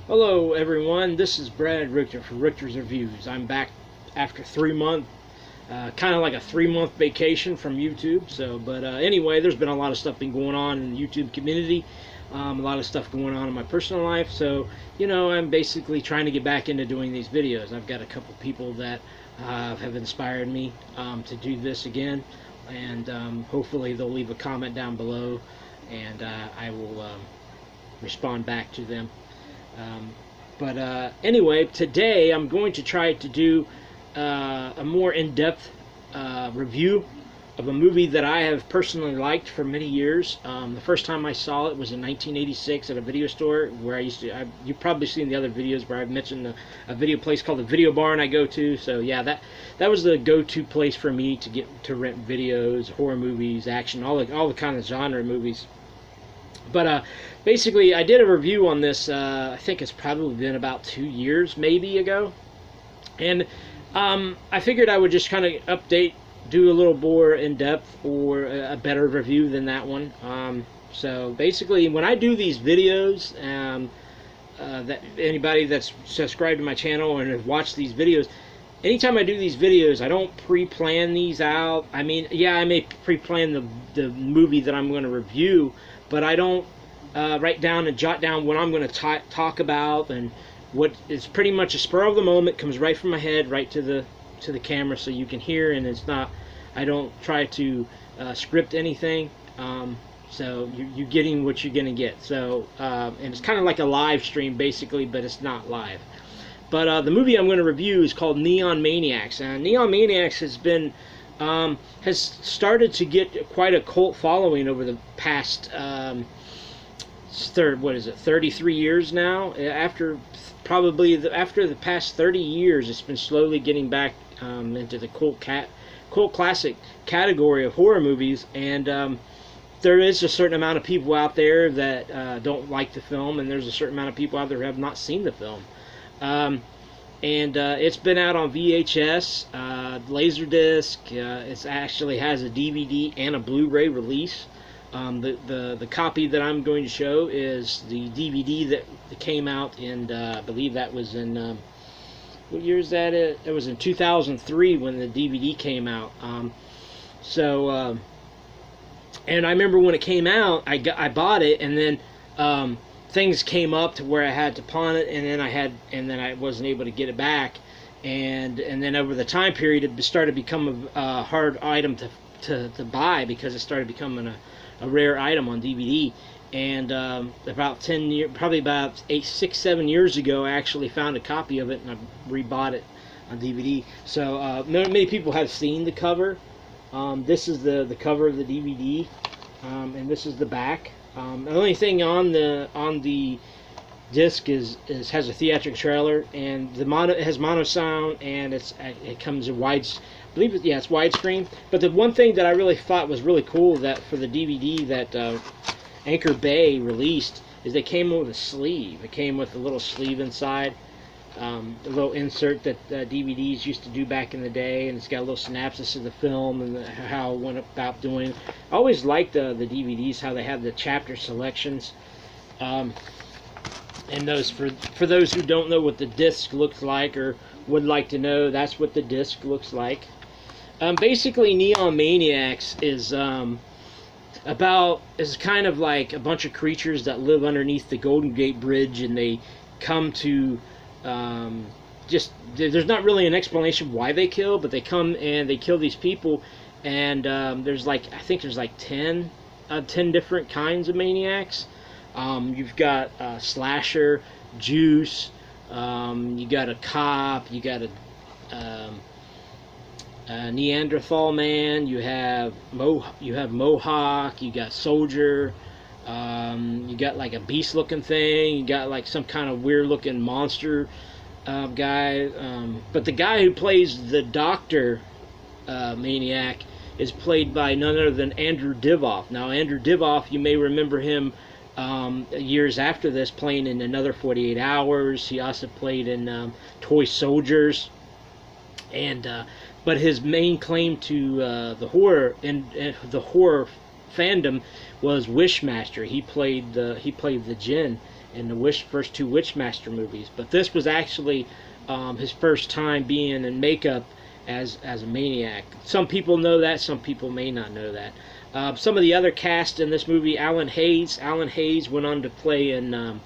Hello everyone, this is Brad Richter for Richter's Reviews. I'm back after 3 months, kind of like a 3 month vacation from YouTube. But anyway, there's been a lot of stuff been going on in the YouTube community, a lot of stuff going on in my personal life. So I'm basically trying to get back into doing these videos. I've got a couple people that have inspired me to do this again, and hopefully they'll leave a comment down below, and I will respond back to them. Anyway, today I'm going to try to do a more in-depth review of a movie that I have personally liked for many years. The first time I saw it was in 1986 at a video store where you've probably seen the other videos where I've mentioned a video place called the Video Barn I go to. So yeah, that was the go-to place for me to get to rent videos, horror movies, action, all the kind of genre movies. But basically, I did a review on this. I think it's probably been about 2 years, maybe ago, and I figured I would just kind of update, do a little more in depth or a better review than that one. So basically, when I do these videos, that anybody that's subscribed to my channel and has watched these videos, anytime I do these videos, I don't pre-plan these out. I mean, yeah, I may pre-plan the movie that I'm going to review, but I don't write down and jot down what I'm going to talk about, and what is pretty much a spur of the moment, comes right from my head right to the camera, so you can hear, and it's not. I don't try to script anything. So you're getting what you're going to get. So and it's kind of like a live stream basically, but it's not live. But the movie I'm going to review is called Neon Maniacs, and Neon Maniacs has started to get quite a cult following over the past 33 years now. After the past 30 years, it's been slowly getting back into the cult classic category of horror movies, and there is a certain amount of people out there that don't like the film, and there's a certain amount of people out there who have not seen the film. It's been out on VHS, Laserdisc. It actually has a DVD and a Blu-ray release. The copy that I'm going to show is the DVD that came out in, I believe that was in, what year is that? It was in 2003 when the DVD came out. And I remember when it came out, I bought it, and then things came up to where I had to pawn it, and then I wasn't able to get it back, and then over the time period, it started becoming a hard item to buy, because it started becoming a rare item on DVD. And about 10 years, probably about 7 years ago, I actually found a copy of it, and I rebought it on DVD. So many people have seen the cover. This is the cover of the DVD, and this is the back. The only thing on the disc has a theatrical trailer, and it has mono sound, and it comes in it's widescreen. But the one thing that I really thought was really cool, that for the DVD that Anchor Bay released, is they came with a sleeve. It came with a little sleeve inside, a little insert that DVDs used to do back in the day, and it's got a little synopsis of the film and how it went about doing it. I always liked the DVDs, how they have the chapter selections. And those, for those who don't know what the disc looks like or would like to know, that's what the disc looks like. Basically, Neon Maniacs is kind of like a bunch of creatures that live underneath the Golden Gate Bridge, and they come to there's not really an explanation why they kill, but they come and they kill these people, and there's I think there's 10 different kinds of maniacs. You've got slasher, juice, you got a cop, you got a Neanderthal man, you have Mohawk, you got soldier, you got like a beast looking thing, you got like some kind of weird looking monster guy, but the guy who plays the doctor maniac is played by none other than Andrew Divoff. Now, Andrew Divoff, you may remember him years after this playing in Another 48 Hours. He also played in Toy Soldiers, and but his main claim to the horror fandom was Wishmaster. He played the Jinn in the first two Witchmaster movies. But this was actually his first time being in makeup as a maniac. Some people know that, some people may not know that. Some of the other cast in this movie, Alan Hayes. Alan Hayes went on to play in,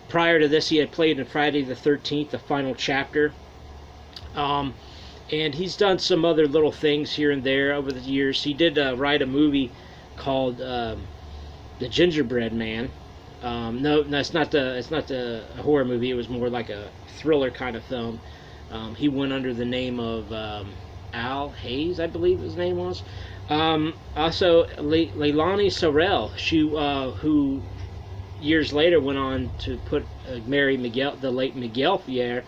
prior to this, he had played in Friday the 13th, the final chapter. And he's done some other little things here and there over the years. He did write a movie called The Gingerbread Man. No, it's not the horror movie. It was more like a thriller kind of film. He went under the name of Al Hayes, I believe his name was. Also, Leilani Sorrell, who years later went on to marry Miguel, the late Miguel Ferrer,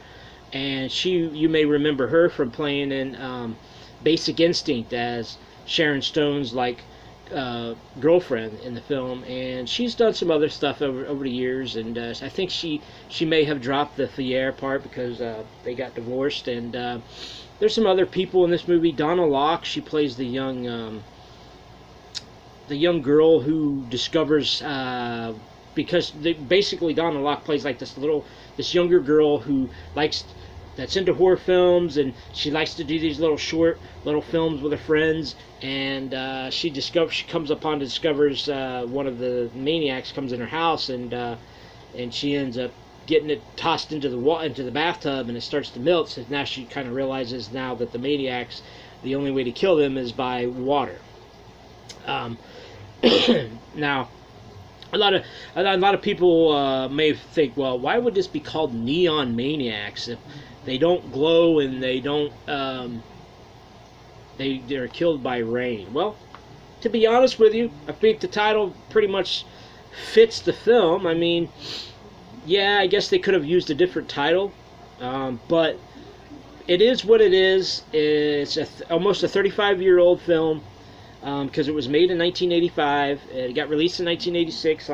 and you may remember her from playing in Basic Instinct as Sharon Stone's girlfriend in the film, and she's done some other stuff over the years, and I think she may have dropped the Ferrer part because they got divorced. And there's some other people in this movie. Donna Locke, she plays the young girl who discovers because basically Donna Locke plays like this younger girl who that's into horror films, and she likes to do these little films with her friends. And she discovers one of the maniacs comes in her house, and she ends up getting it tossed into the bathtub, and it starts to melt. So now she kind of realizes now that the maniacs, the only way to kill them is by water. Now, a lot of people may think, well, why would this be called Neon Maniacs if they don't glow and they don't they're killed by rain? Well, to be honest with you, I think the title pretty much fits the film. I mean, yeah, I guess they could have used a different title, but it is what it is. It's almost a 35-year-old film because it was made in 1985. It got released in 1986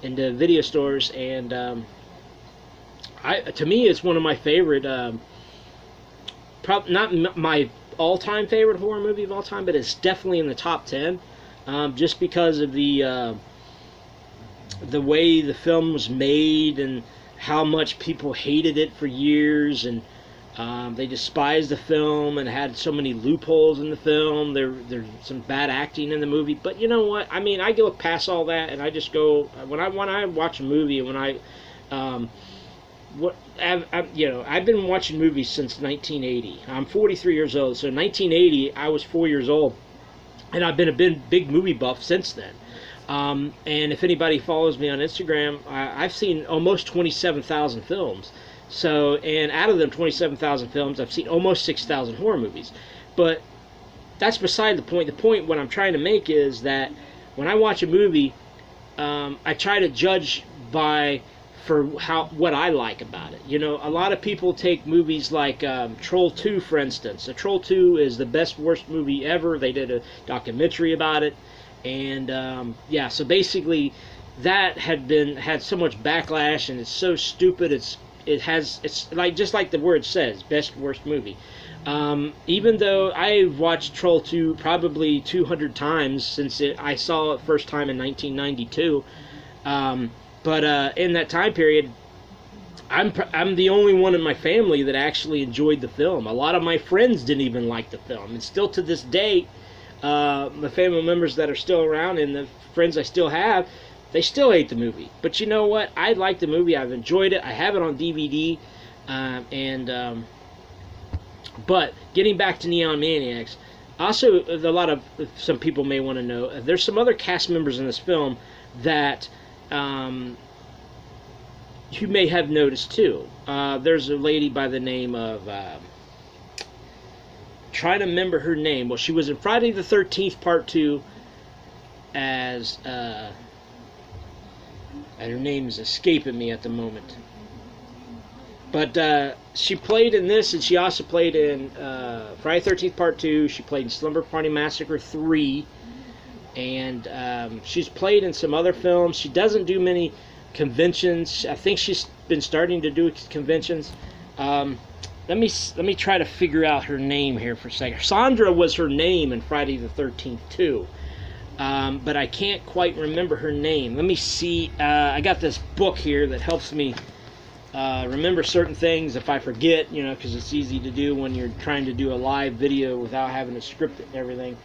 in the video stores, and to me, it's one of my favorite. Not my all-time favorite horror movie of all time, but it's definitely in the top 10, just because of the way the film was made and how much people hated it for years, and they despised the film and had so many loopholes in the film. There's some bad acting in the movie, but you know what? I mean, I go past all that, and I just go when I watch a movie, and when I've been watching movies since 1980. I'm 43 years old, so in 1980 I was 4 years old, and I've been a big movie buff since then. And if anybody follows me on Instagram, I've seen almost 27,000 films. So, and out of them 27,000 films, I've seen almost 6,000 horror movies. But that's beside the point. The point what I'm trying to make is that when I watch a movie, I try to judge what I like about it. You know, a lot of people take movies like Troll 2, for instance. Troll 2 is the worst movie ever. They did a documentary about it. And so basically that had so much backlash, and it's so stupid. It's like, just like the word says, worst movie. Even though I've watched Troll 2 probably 200 times since I saw it first time in 1992. But in that time period, I'm the only one in my family that actually enjoyed the film. A lot of my friends didn't even like the film, and still to this day, the family members that are still around and the friends I still have, they still hate the movie. But you know what? I like the movie. I've enjoyed it. I have it on DVD. But getting back to Neon Maniacs, also some people may want to know, there's some other cast members in this film that you may have noticed too. There's a lady by the name of trying to remember her name. Well, she was in Friday the 13th Part 2 as and her name is escaping me at the moment. But she played in this, and she also played in Friday the 13th Part 2. She played in Slumber Party Massacre 3. And she's played in some other films. She doesn't do many conventions. I think she's been starting to do conventions. Let me try to figure out her name here for a second. Sandra was her name in Friday the 13th too. but I can't quite remember her name. Let me see. I got this book here that helps me remember certain things if I forget, because it's easy to do when you're trying to do a live video without having to script it and everything.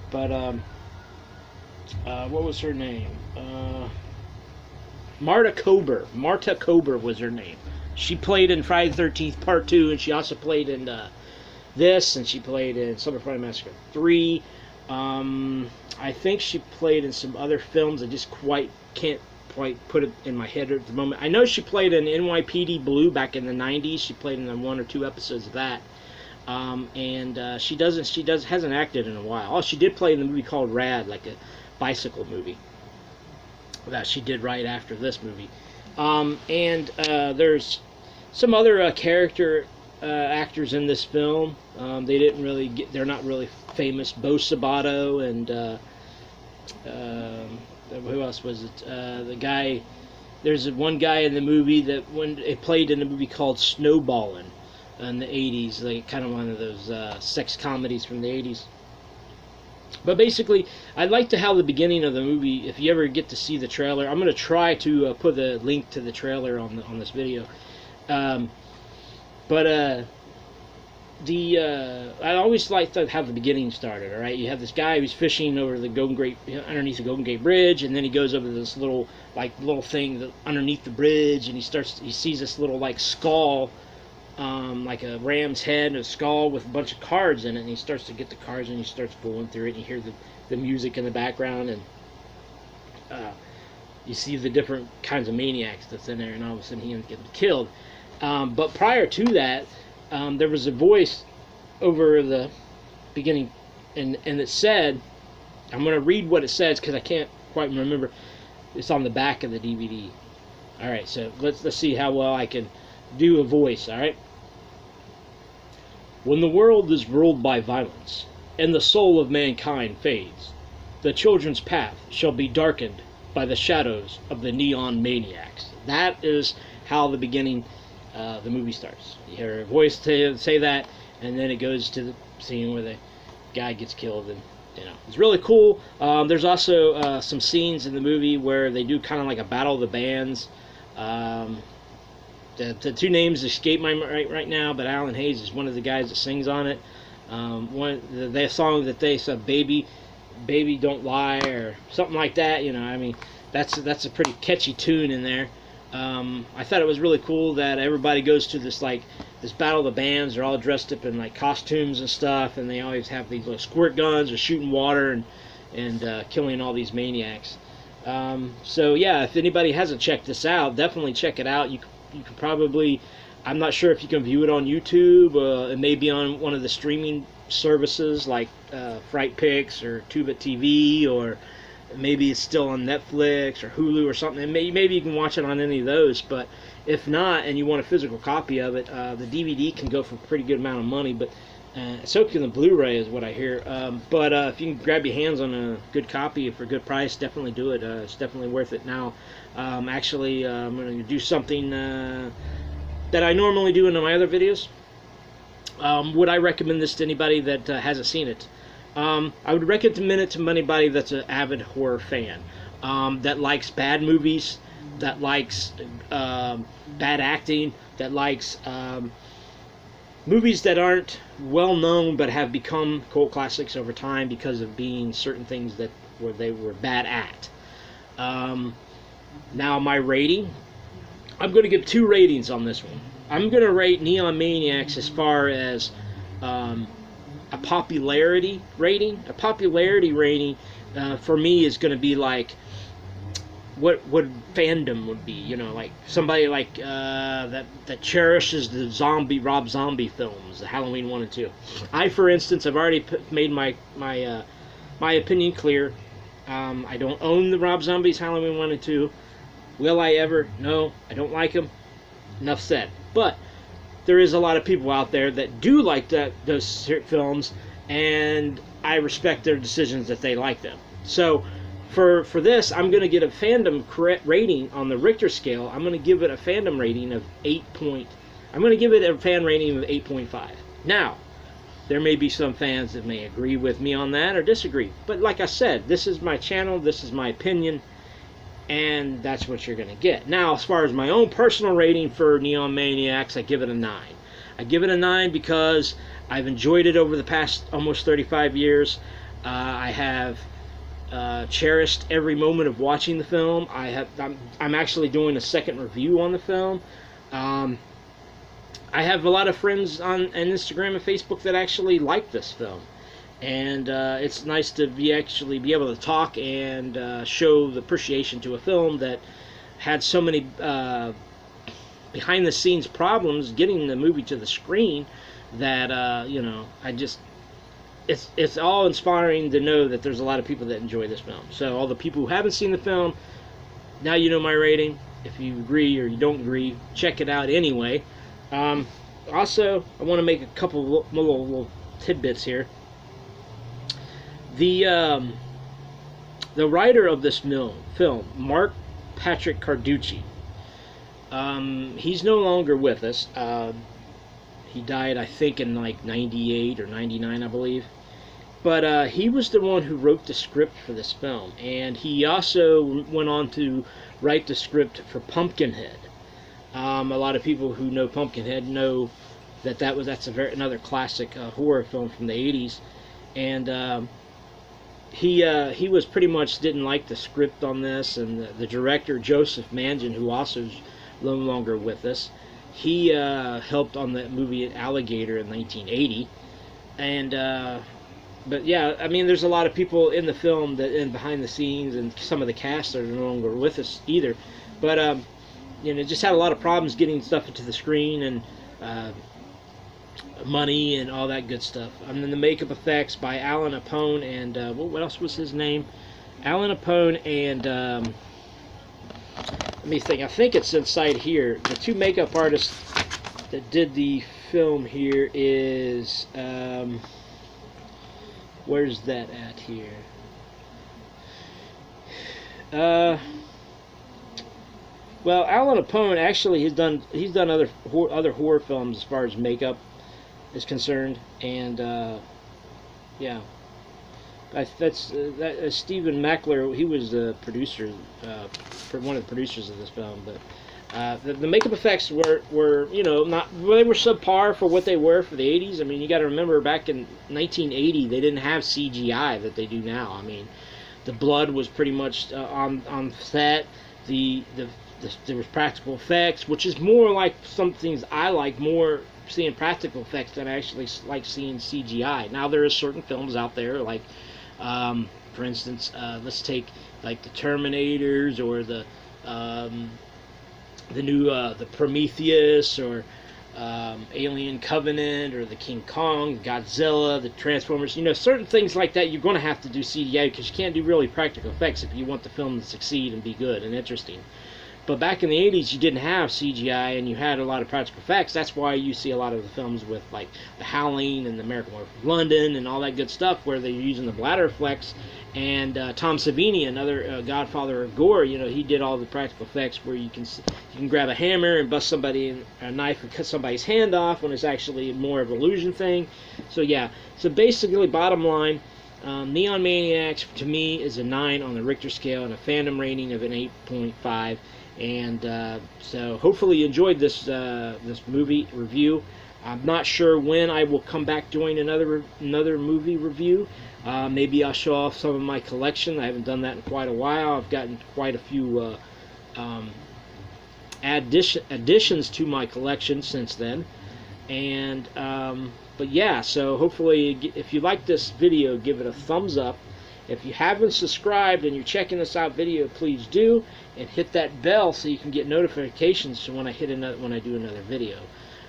But what was her name? Marta Kober. Marta Kober was her name. She played in Friday the 13th Part 2, and she also played in this, and she played in Summer Friday Massacre 3. I think she played in some other films. I just can't quite put it in my head at the moment. I know she played in NYPD Blue back in the 90s. She played in 1 or 2 episodes of that. And she hasn't acted in a while. Oh, she did play in the movie called Rad, like a bicycle movie that she did right after this movie. And there's some other character actors in this film. They're not really famous. Bo Sabato and who else was it? The guy. There's one guy in the movie that when it played in a movie called Snowballin' in the 80s, like kind of one of those sex comedies from the 80s. But basically, I liked how the beginning of the movie, if you ever get to see the trailer, I'm going to try to put a link to the trailer on this video. I always like to have the beginning started. All right, you have this guy who's fishing over the underneath the Golden Gate Bridge, and then he goes over this little thing underneath the bridge, and he sees this little skull, like a ram's head and a skull with a bunch of cards in it, and he starts to get the cards, and he starts going through it, and you hear the music in the background, and you see the different kinds of maniacs that's in there, and all of a sudden he ends up getting killed. But prior to that, there was a voice over the beginning, and it said, I'm going to read what it says because I can't quite remember. It's on the back of the DVD. All right, so let's see how well I can do a voice. All right. When the world is ruled by violence, and the soul of mankind fades, the children's path shall be darkened by the shadows of the neon maniacs. That is how the beginning the movie starts. You hear a voice say that, and then it goes to the scene where the guy gets killed, and it's really cool. There's also some scenes in the movie where they do kind of like a battle of the bands. The two names escape my right now, but Alan Hayes is one of the guys that sings on it. The song that they said, "Baby Don't Lie" or something like that. That's a pretty catchy tune in there. I thought it was really cool that everybody goes to this battle of the bands. They're all dressed up in costumes and stuff, and they always have these little squirt guns or shooting water and killing all these maniacs. So yeah, if anybody hasn't checked this out, definitely check it out. You can probably, I'm not sure if you can view it on YouTube. It may be on one of the streaming services like Fright Pix or Tubi TV, or maybe it's still on Netflix or Hulu or something. Maybe you can watch it on any of those. But if not, and you want a physical copy of it, the DVD can go for a pretty good amount of money. But so can the Blu-ray, is what I hear. But if you can grab your hands on a good copy for a good price, definitely do it. It's definitely worth it. Now, actually, I'm going to do something that I normally do in my other videos. Would I recommend this to anybody that hasn't seen it? I would recommend it to anybody that's an avid horror fan, that likes bad movies, that likes bad acting, that likes movies that aren't well known but have become cult classics over time because of being certain things they were bad at. Now my rating, I'm going to give 2 ratings on this one. I'm going to rate Neon Maniacs as far as a popularity rating. A popularity rating for me is going to be like what fandom would be, like somebody that cherishes the Rob Zombie films, the Halloween 1 and 2. I, for instance, have already made my opinion clear. I don't own the Rob Zombie's Halloween 1 and 2. Will I ever? No, I don't like them. Enough said. But there is a lot of people out there that do like those films, and I respect their decisions that they like them. So for this, I'm going to get a fandom rating on the Richter scale. I'm going to give it a fandom rating of I'm going to give it a fan rating of 8.5. Now, There may be some fans that may agree with me on that or disagree. But like I said, this is my channel, this is my opinion, and that's what you're going to get. Now, as far as my own personal rating for Neon Maniacs, I give it a 9. I give it a 9 because I've enjoyed it over the past almost 35 years. I have cherished every moment of watching the film. I'm actually doing a second review on the film. I have a lot of friends on Instagram and Facebook that actually like this film, and it's nice to be able to talk and show the appreciation to a film that had so many behind the scenes problems getting the movie to the screen that you know, it's all inspiring to know that there's a lot of people that enjoy this film. So all the people who haven't seen the film, now you know my rating. If you agree or you don't agree, check it out anyway. Also, I want to make a couple little tidbits here. The writer of this film, Mark Patrick Carducci, he's no longer with us. He died, I think, in like 98 or 99, I believe. But he was the one who wrote the script for this film, and he also went on to write the script for Pumpkinhead. A lot of people who know Pumpkinhead know that that's another classic horror film from the 80s, and he was pretty much didn't like the script on this, and the director Joseph Mangan, who also is no longer with us, he helped on that movie Alligator in 1980, and but yeah, I mean, there's a lot of people in the film that in behind the scenes, and some of the cast are no longer with us either, but you know, just had a lot of problems getting stuff into the screen and money and all that good stuff. And then the makeup effects by Alan Apone and what else was his name? Alan Apone and let me think. I think it's inside here. The two makeup artists that did the film here is where's that at here? Well, Alan Apone actually he's done other horror films as far as makeup is concerned, and yeah, that's Stephen Mackler. He was the producer, one of the producers of this film. But the makeup effects were you know, they were subpar for what they were for the 80s. I mean, you got to remember back in 1980 they didn't have CGI that they do now. I mean, the blood was pretty much on set. There was practical effects, which is more like some things I like more seeing practical effects than I actually like seeing CGI. Now there are certain films out there like, for instance, let's take like the Terminators or the new the Prometheus or Alien Covenant or the King Kong, Godzilla, the Transformers. You know, certain things like that you're going to have to do CGI because you can't do really practical effects if you want the film to succeed and be good and interesting. But back in the 80s, you didn't have CGI, and you had a lot of practical effects. That's why you see a lot of the films with, like, The Howling and The American Werewolf of London and all that good stuff where they're using the bladder flex. And Tom Savini, another godfather of gore, you know, he did all the practical effects where you can grab a hammer and bust somebody in a knife and cut somebody's hand off when it's actually more of an illusion thing. So, yeah. So, basically, bottom line, Neon Maniacs, to me, is a 9 on the Richter scale and a fandom rating of an 8.5. And so hopefully you enjoyed this this movie review. I'm not sure when I will come back doing another movie review. Maybe I'll show off some of my collection. I haven't done that in quite a while. I've gotten quite a few additions to my collection since then. And but yeah, so hopefully if you like this video, give it a thumbs up. If you haven't subscribed and you're checking this out video, please do, and hit that bell so you can get notifications when I do another video.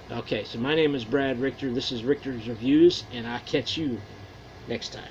Okay, so my name is Brad Richter. This is Richter's Reviews, and I'll catch you next time.